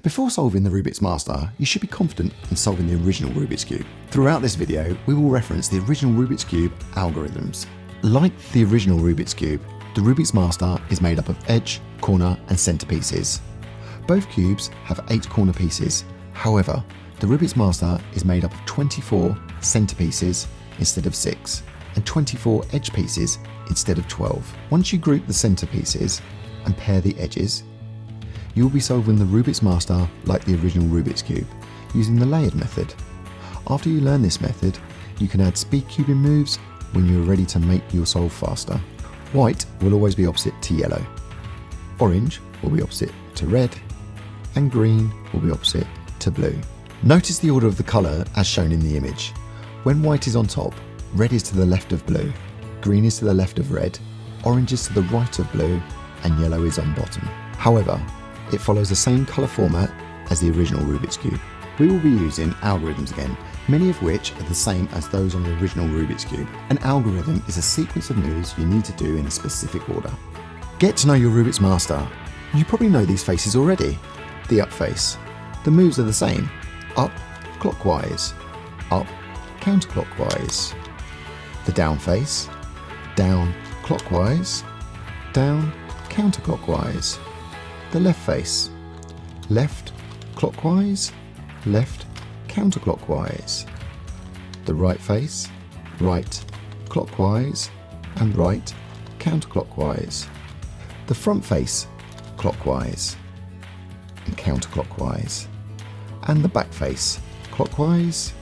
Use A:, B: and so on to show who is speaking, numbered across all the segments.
A: Before solving the Rubik's Master, you should be confident in solving the original Rubik's Cube. Throughout this video, we will reference the original Rubik's Cube algorithms. Like the original Rubik's Cube, the Rubik's Master is made up of edge, corner and centre pieces. Both cubes have 8 corner pieces. However, the Rubik's Master is made up of 24 centre pieces instead of 6, and 24 edge pieces instead of 12. Once you group the centre pieces and pair the edges, you will be solving the Rubik's Master like the original Rubik's Cube, using the layered method. After you learn this method, you can add speed cubing moves when you are ready to make your solve faster. White will always be opposite to yellow, orange will be opposite to red, and green will be opposite to blue. Notice the order of the colour as shown in the image. When white is on top, red is to the left of blue, green is to the left of red, orange is to the right of blue, and yellow is on bottom. However, it follows the same colour format as the original Rubik's Cube. We will be using algorithms again, many of which are the same as those on the original Rubik's Cube. An algorithm is a sequence of moves you need to do in a specific order. Get to know your Rubik's Master. You probably know these faces already. The up face. The moves are the same. Up, clockwise. Up, counterclockwise. The down face. Down, clockwise. Down, counterclockwise. The left face. Left, clockwise. Left, counterclockwise. The right face. Right, clockwise. And right, counterclockwise. The front face. Clockwise and counterclockwise, and the back face clockwise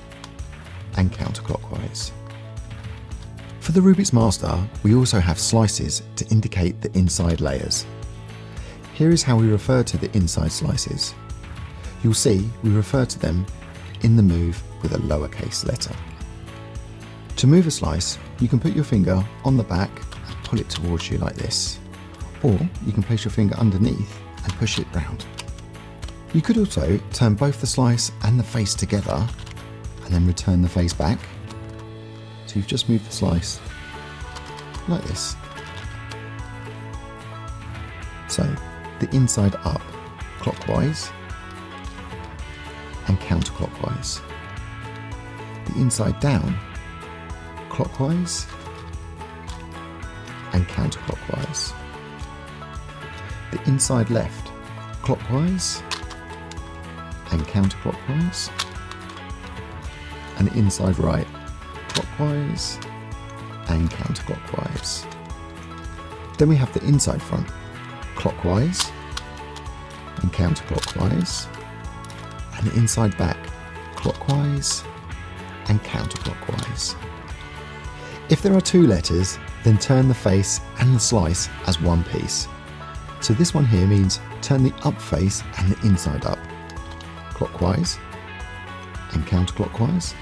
A: and counterclockwise. For the Rubik's Master, we also have slices to indicate the inside layers. Here is how we refer to the inside slices. You'll see we refer to them in the move with a lowercase letter. To move a slice, you can put your finger on the back and pull it towards you like this. Or you can place your finger underneath and push it round. You could also turn both the slice and the face together and then return the face back. So you've just moved the slice like this. So the inside up clockwise and counterclockwise. The inside down clockwise and counterclockwise. The inside left clockwise and counterclockwise, and the inside right clockwise and counterclockwise. Then we have the inside front clockwise and counterclockwise, and the inside back clockwise and counterclockwise. If there are 2 letters, then turn the face and the slice as one piece. So this one here means turn the up face and the inside up, clockwise and counterclockwise.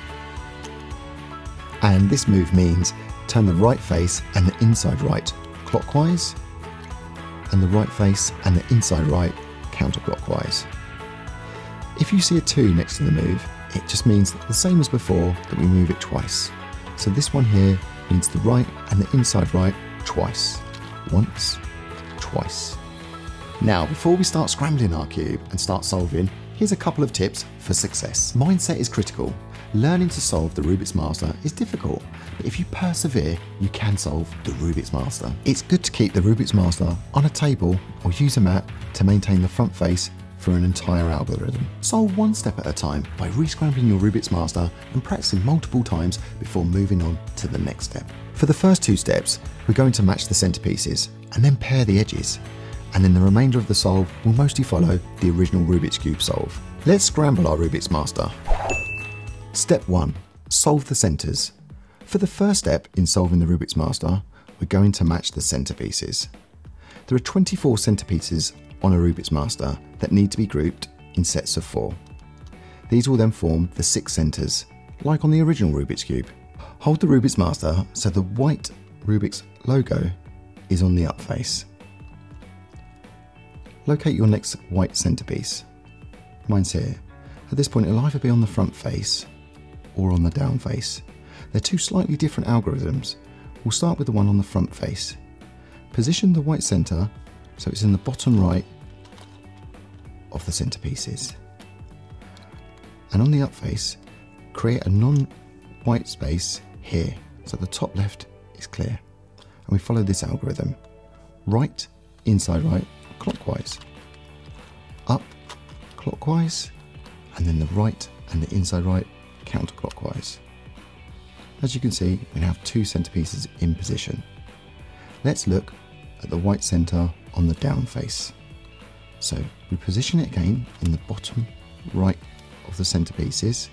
A: And this move means turn the right face and the inside right clockwise, and the right face and the inside right counterclockwise. If you see a 2 next to the move, it just means the same as before, that we move it twice. So this one here means the right and the inside right twice. Once, twice. Now, before we start scrambling our cube and start solving, here's a couple of tips for success. Mindset is critical. Learning to solve the Rubik's Master is difficult, but if you persevere, you can solve the Rubik's Master. It's good to keep the Rubik's Master on a table or use a mat to maintain the front face for an entire algorithm. Solve one step at a time by re-scrambling your Rubik's Master and practicing multiple times before moving on to the next step. For the first 2 steps, we're going to match the centre pieces and then pair the edges. And then the remainder of the solve will mostly follow the original Rubik's Cube solve. Let's scramble our Rubik's Master. Step 1. Solve the centres. For the first step in solving the Rubik's Master, we're going to match the centre pieces. There are 24 centre pieces on a Rubik's Master that need to be grouped in sets of 4. These will then form the 6 centres, like on the original Rubik's Cube. Hold the Rubik's Master so the white Rubik's logo is on the up face. Locate your next white centrepiece. Mine's here. At this point, it'll either be on the front face or on the down face. They're 2 slightly different algorithms. We'll start with the one on the front face. Position the white centre so it's in the bottom right of the centerpieces. And on the up face, create a non-white space here, so the top left is clear. And we follow this algorithm. Right, inside right, clockwise. Up, clockwise, and then the right and the inside right counterclockwise. As you can see, we now have two centerpieces in position. Let's look at the white center on the down face. So we position it again in the bottom right of the centerpieces.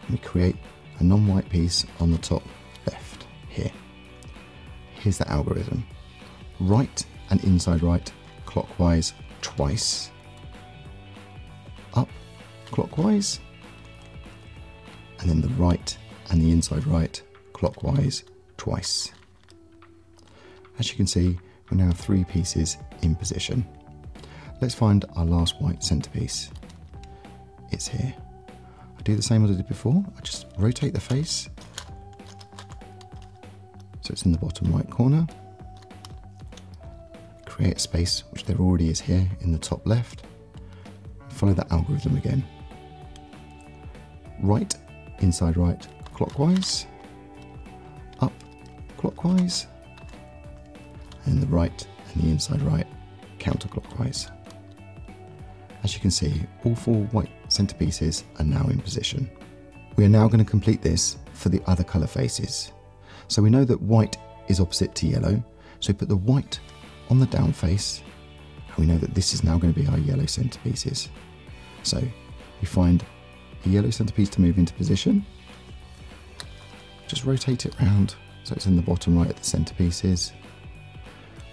A: We create a non-white piece on the top left here. Here's the algorithm. Right and inside right clockwise twice. Up clockwise. And then the right and the inside right clockwise twice. As you can see, we now have three pieces in position. Let's find our last white centerpiece. It's here. I do the same as I did before. I just rotate the face so it's in the bottom right corner. Create space, which there already is here in the top left. Follow that algorithm again. Right, inside right, clockwise. Up, clockwise. And the right and the inside right counterclockwise. As you can see, all four white centerpieces are now in position. We are now going to complete this for the other colour faces. So we know that white is opposite to yellow, so we put the white on the down face, and we know that this is now going to be our yellow centerpieces. So we find a yellow centerpiece to move into position, just rotate it round so it's in the bottom right of the centerpieces.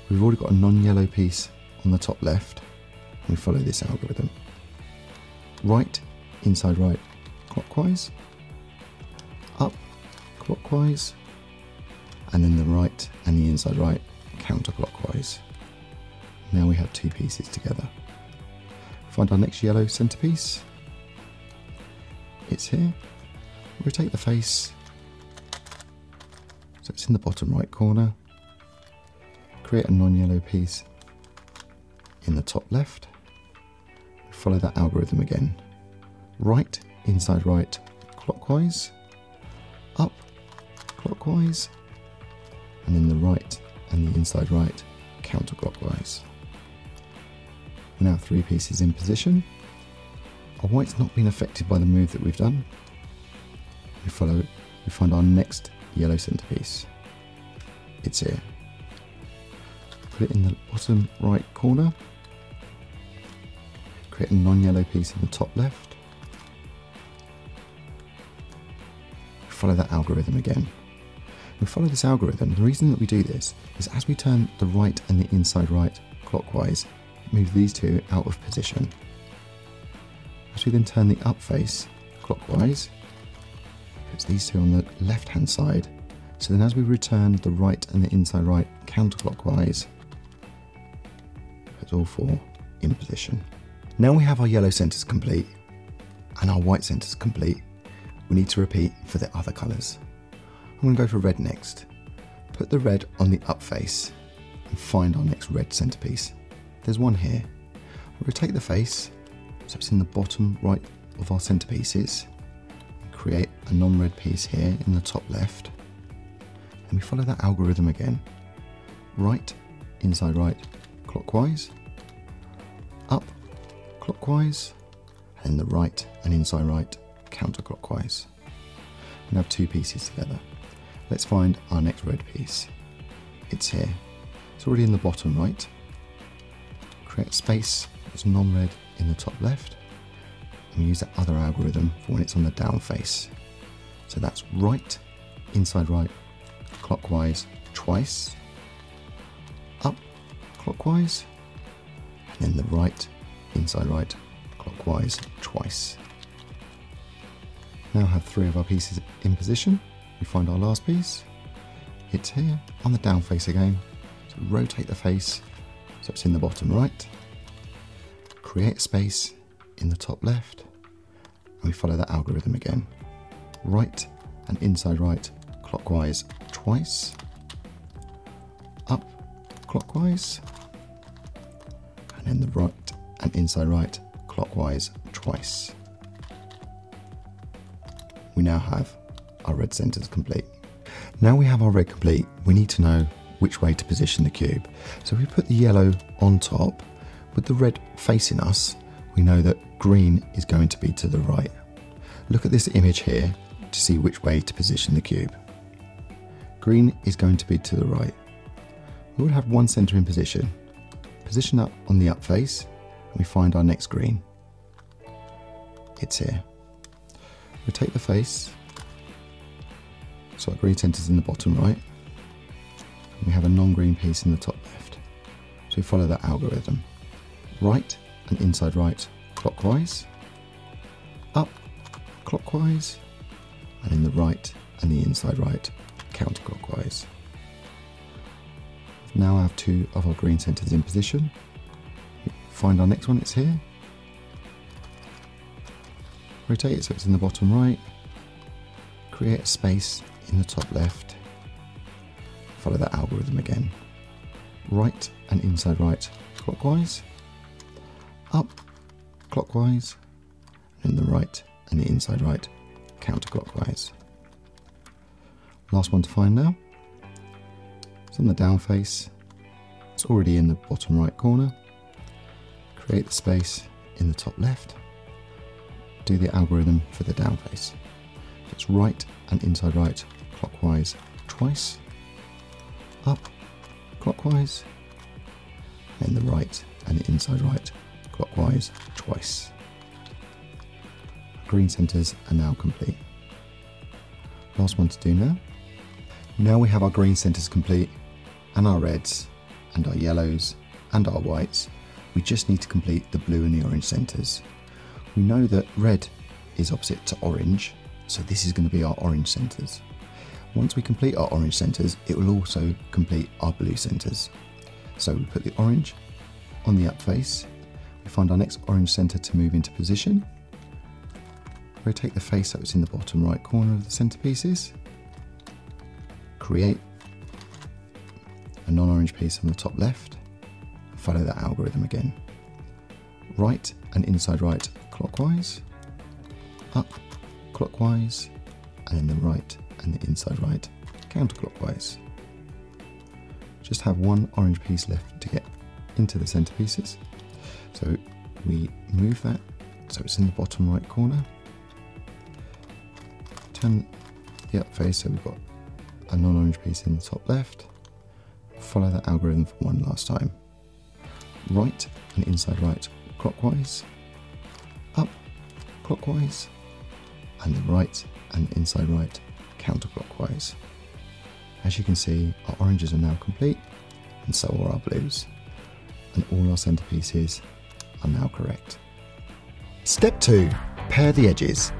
A: We've already got a non-yellow piece on the top left, and we follow this algorithm. Right, inside right, clockwise. Up, clockwise. And then the right and the inside right counterclockwise. Now we have two pieces together. Find our next yellow centerpiece. It's here. Rotate the face so it's in the bottom right corner. Create a non-yellow piece in the top left. Follow that algorithm again. Right, inside right, clockwise. Up, clockwise. And then the right and the inside right counterclockwise. Now three pieces in position. Our white's not been affected by the move that we've done. We find our next yellow centerpiece. It's here. Put it in the bottom right corner. Create a non-yellow piece in the top left. Follow that algorithm again. We follow this algorithm. The reason that we do this is as we turn the right and the inside right clockwise, it moves these two out of position. As we then turn the up face clockwise, it puts these two on the left hand side. So then as we return the right and the inside right counterclockwise, it puts all four in position. Now we have our yellow centers complete and our white centers complete. We need to repeat for the other colours. I'm going to go for red next. Put the red on the up face and find our next red centerpiece. There's one here. Rotate the face so it's in the bottom right of our centerpieces. Create a non-red piece here in the top left. And we follow that algorithm again. Right, inside right, clockwise. Up, clockwise. And the right and inside right counterclockwise. We have two pieces together. Let's find our next red piece. It's here. It's already in the bottom right. Create space that's non-red in the top left. And we use that other algorithm for when it's on the down face. So that's right, inside right, clockwise twice. Up, clockwise. And then the right, inside right, clockwise twice. Now have three of our pieces in position. We find our last piece. It's here on the down face again. So rotate the face so it's in the bottom right. Create a space in the top left. And we follow that algorithm again. Right and inside right clockwise twice. Up clockwise. And then the right and inside right, clockwise twice. We now have our red centers complete. Now we have our red complete, we need to know which way to position the cube. So if we put the yellow on top, with the red facing us, we know that green is going to be to the right. Look at this image here to see which way to position the cube. Green is going to be to the right. We will have one center in position. Position that on the up face, and we find our next green. It's here. Rotate the face, so our green center's in the bottom right. And we have a non-green piece in the top left. So we follow that algorithm. Right and inside right, clockwise. Up, clockwise. And in the right and the inside right, counterclockwise. Now I have two of our green centers in position. Find our next one, it's here. Rotate it so it's in the bottom right. Create a space in the top left. Follow that algorithm again. Right and inside right, clockwise. Up, clockwise. And in the right and the inside right, counterclockwise. Last one to find now. It's on the down face. It's already in the bottom right corner. Create the space in the top left. Do the algorithm for the down face. So it's right and inside right, clockwise twice. Up, clockwise. And the right and the inside right, clockwise twice. Green centers are now complete. Last one to do now. Now we have our green centers complete, and our reds, and our yellows, and our whites. We just need to complete the blue and the orange centers. We know that red is opposite to orange, so this is going to be our orange centers. Once we complete our orange centers, it will also complete our blue centers. So we put the orange on the up face, we find our next orange center to move into position, rotate the face so it's in the bottom right corner of the centerpieces, create a non-orange piece on the top left, follow that algorithm again. Right and inside right clockwise, up clockwise, and in the right and the inside right counterclockwise. Just have one orange piece left to get into the centerpieces. So we move that so it's in the bottom right corner. Turn the up face so we've got a non-orange piece in the top left. Follow that algorithm for one last time. Right and inside right clockwise, up clockwise, and the right and inside right counterclockwise. As you can see, our oranges are now complete, and so are our blues, and all our centerpieces are now correct. Step 2. Pair the edges.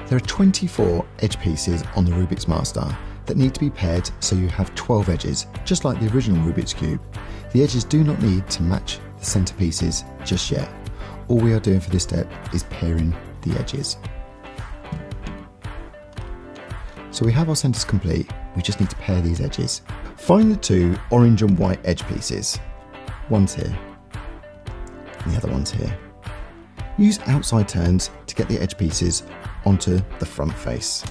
A: There are 24 edge pieces on the Rubik's Master that need to be paired so you have 12 edges, just like the original Rubik's Cube. The edges do not need to match the centerpieces just yet. All we are doing for this step is pairing the edges. So we have our centers complete, we just need to pair these edges. Find the two orange and white edge pieces. One's here, and the other one's here. Use outside turns to get the edge pieces onto the front face.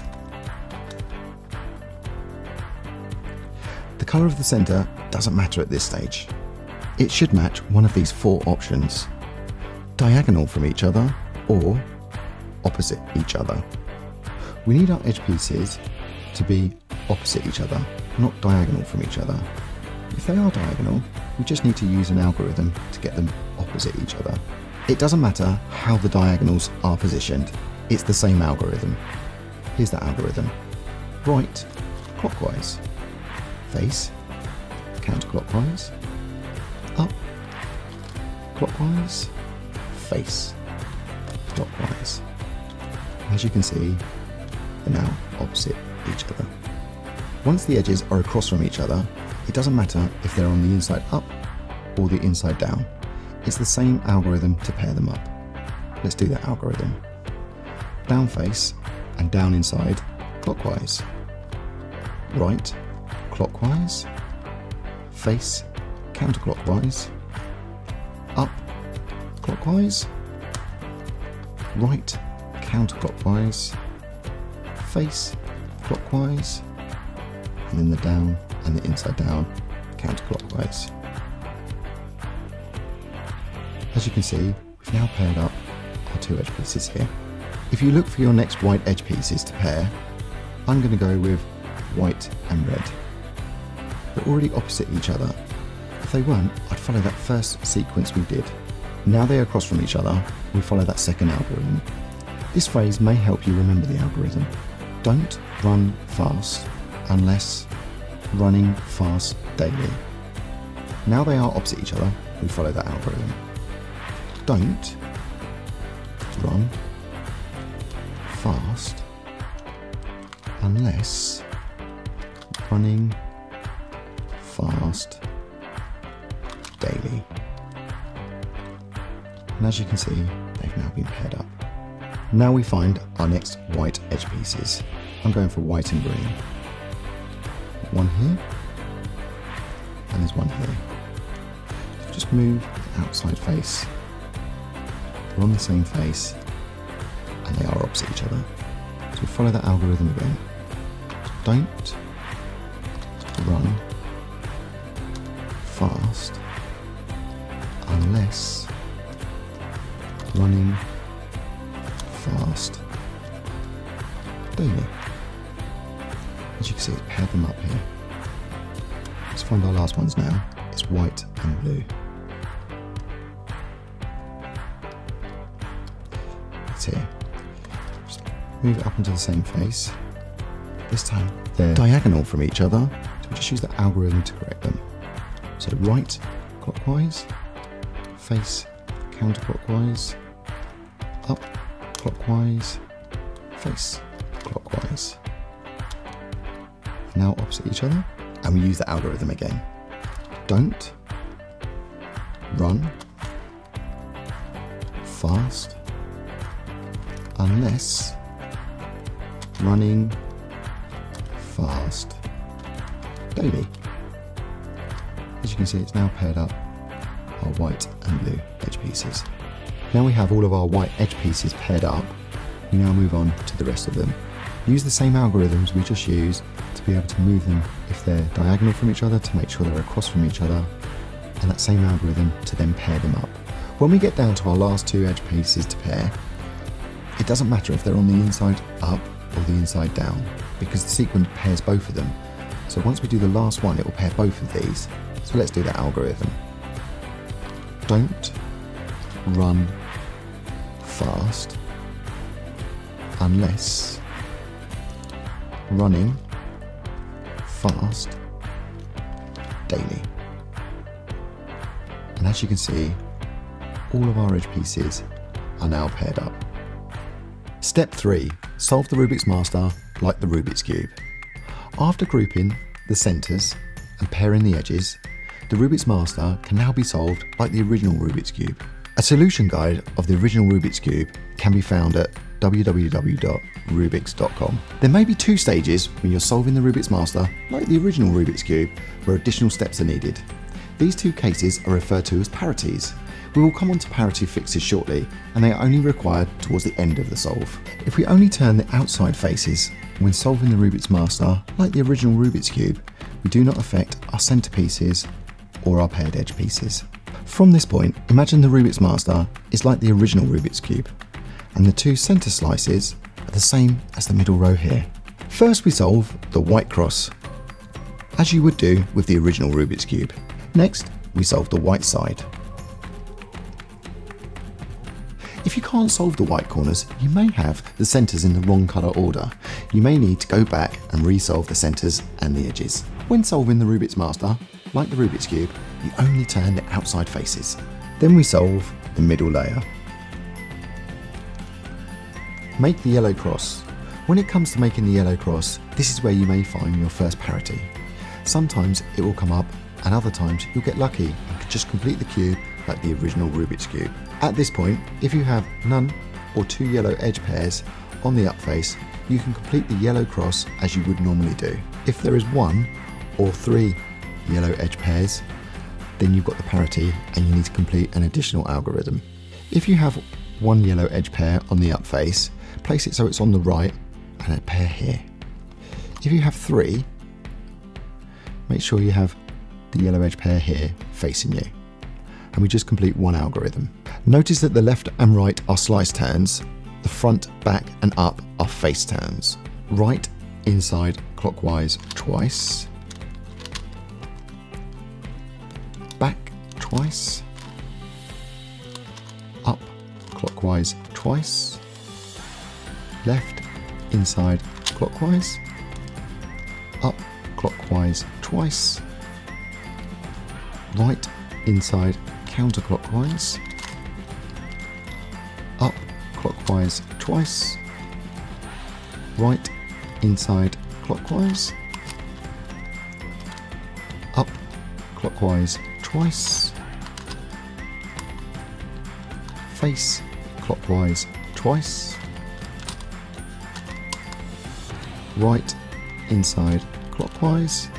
A: The colour of the centre doesn't matter at this stage. It should match one of these 4 options: diagonal from each other or opposite each other. We need our edge pieces to be opposite each other, not diagonal from each other. If they are diagonal, we just need to use an algorithm to get them opposite each other. It doesn't matter how the diagonals are positioned, it's the same algorithm. Here's that algorithm. Right, clockwise. Face, counterclockwise. Up, clockwise. Face, clockwise. As you can see, they're now opposite each other. Once the edges are across from each other, it doesn't matter if they're on the inside up or the inside down. It's the same algorithm to pair them up. Let's do that algorithm. Down face and down inside clockwise. Right, clockwise. Face, counterclockwise. Up, clockwise, right counterclockwise, face clockwise, and then the down and the inside down counterclockwise. As you can see, we've now paired up our two edge pieces here. If you look for your next white edge pieces to pair, I'm going to go with white and red. They're already opposite each other. If they weren't, I'd follow that first sequence we did. Now they are across from each other, we follow that second algorithm. This phrase may help you remember the algorithm. Don't run fast unless running fast daily. Now they are opposite each other, we follow that algorithm. Don't run fast unless running fast daily. And as you can see, they've now been paired up. Now we find our next white edge pieces. I'm going for white and green. One here, and there's one here. So just move the outside face. They're on the same face, and they are opposite each other. So we follow that algorithm again. Don't run fast unless running fast daily. As you can see, it's paired them up here. Let's find our last ones now. It's white and blue. It's here. Just move it up into the same face. This time they're diagonal from each other, so we just use the algorithm to correct them. So right clockwise, face counterclockwise, up clockwise, face clockwise. Now opposite each other, and we use the algorithm again. Don't run fast unless running fast daily. As you can see, it's now paired up our white and blue edge pieces. Now we have all of our white edge pieces paired up, we now move on to the rest of them. Use the same algorithms we just used to be able to move them if they're diagonal from each other to make sure they're across from each other, and that same algorithm to then pair them up. When we get down to our last two edge pieces to pair, it doesn't matter if they're on the inside up or the inside down, because the sequence pairs both of them. So once we do the last one, it will pair both of these. So let's do that algorithm. Don't run fast unless running fast daily. And as you can see, all of our edge pieces are now paired up. Step 3. Solve the Rubik's Master like the Rubik's Cube. After grouping the centres and pairing the edges, the Rubik's Master can now be solved like the original Rubik's Cube. A solution guide of the original Rubik's Cube can be found at www.rubiks.com. There may be two stages when you're solving the Rubik's Master like the original Rubik's Cube, where additional steps are needed. These two cases are referred to as parities. We will come on to parity fixes shortly, and they are only required towards the end of the solve. If we only turn the outside faces when solving the Rubik's Master like the original Rubik's Cube, we do not affect our centre pieces or our paired edge pieces. From this point, imagine the Rubik's Master is like the original Rubik's Cube, and the two centre slices are the same as the middle row here. First we solve the white cross, as you would do with the original Rubik's Cube. Next, we solve the white side. If you can't solve the white corners, you may have the centres in the wrong colour order. You may need to go back and resolve the centres and the edges. When solving the Rubik's Master, like the Rubik's Cube, you only turn the outside faces. Then we solve the middle layer. Make the yellow cross. When it comes to making the yellow cross, this is where you may find your first parity. Sometimes it will come up, and other times you'll get lucky and can just complete the cube like the original Rubik's Cube. At this point, if you have none or two yellow edge pairs on the up face, you can complete the yellow cross as you would normally do. If there is one or three yellow edge pairs, then you've got the parity and you need to complete an additional algorithm. If you have one yellow edge pair on the up face, place it so it's on the right and a pair here. If you have 3, make sure you have the yellow edge pair here facing you. And we just complete one algorithm. Notice that the left and right are slice turns, the front, back and up are face turns. Right, inside, clockwise twice, back twice, up, clockwise twice, left, inside, clockwise, up, clockwise twice, right, inside, counterclockwise, up, clockwise twice, right, inside, clockwise, up, clockwise twice, face, clockwise twice, right, inside, clockwise,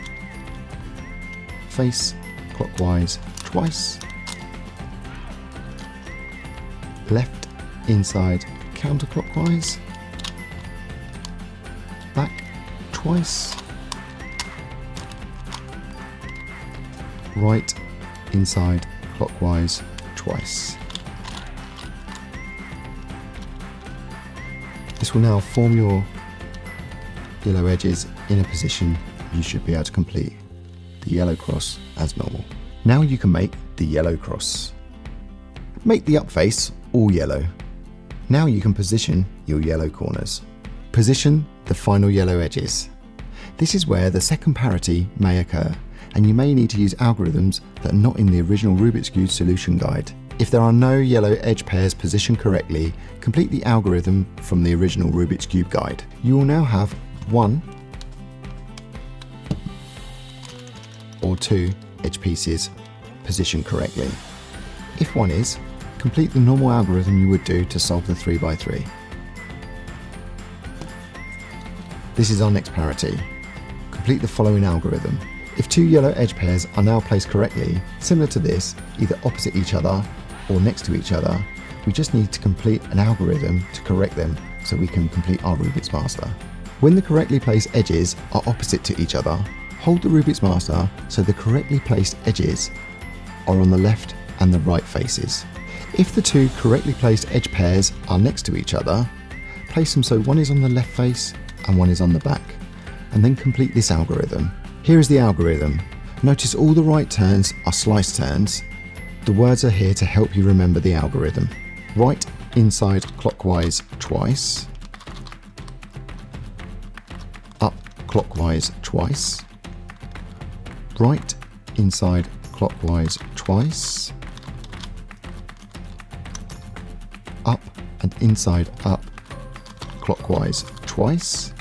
A: face, clockwise twice, left, inside, counterclockwise, back twice, right, inside, clockwise twice. This will now form your yellow edges in a position you should be able to complete the yellow cross as normal. Now you can make the yellow cross. Make the up face all yellow. Now you can position your yellow corners. Position the final yellow edges. This is where the second parity may occur, and you may need to use algorithms that are not in the original Rubik's Cube solution guide. If there are no yellow edge pairs positioned correctly, complete the algorithm from the original Rubik's Cube guide. You will now have 1 or 2 edge pieces positioned correctly. If one is, complete the normal algorithm you would do to solve the 3x3. This is our next parity. Complete the following algorithm. If 2 yellow edge pairs are now placed correctly, similar to this, either opposite each other or next to each other, we just need to complete an algorithm to correct them so we can complete our Rubik's Master. When the correctly placed edges are opposite to each other, hold the Rubik's Master so the correctly placed edges are on the left and the right faces. If the 2 correctly placed edge pairs are next to each other, place them so one is on the left face and one is on the back, and then complete this algorithm. Here is the algorithm. Notice all the right turns are slice turns. The words are here to help you remember the algorithm. Right, inside, clockwise twice. Up, clockwise twice. Right, inside, clockwise twice. Up and inside, up, clockwise twice.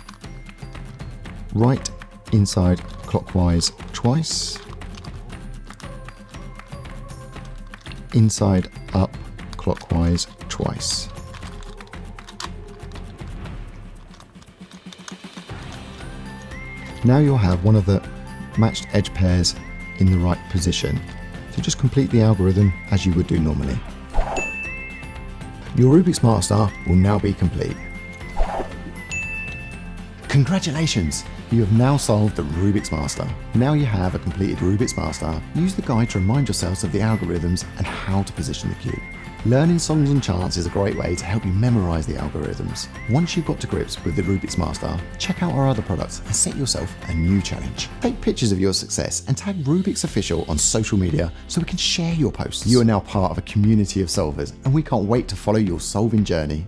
A: Right, inside, clockwise twice. Inside, up, clockwise twice. Now you'll have one of the matched edge pairs in the right position. So just complete the algorithm as you would do normally. Your Rubik's Master will now be complete. Congratulations! You have now solved the Rubik's Master. Now you have a completed Rubik's Master, use the guide to remind yourselves of the algorithms and how to position the cube. Learning songs and charts is a great way to help you memorize the algorithms. Once you've got to grips with the Rubik's Master, check out our other products and set yourself a new challenge. Take pictures of your success and tag Rubiks Official on social media so we can share your posts. You are now part of a community of solvers and we can't wait to follow your solving journey.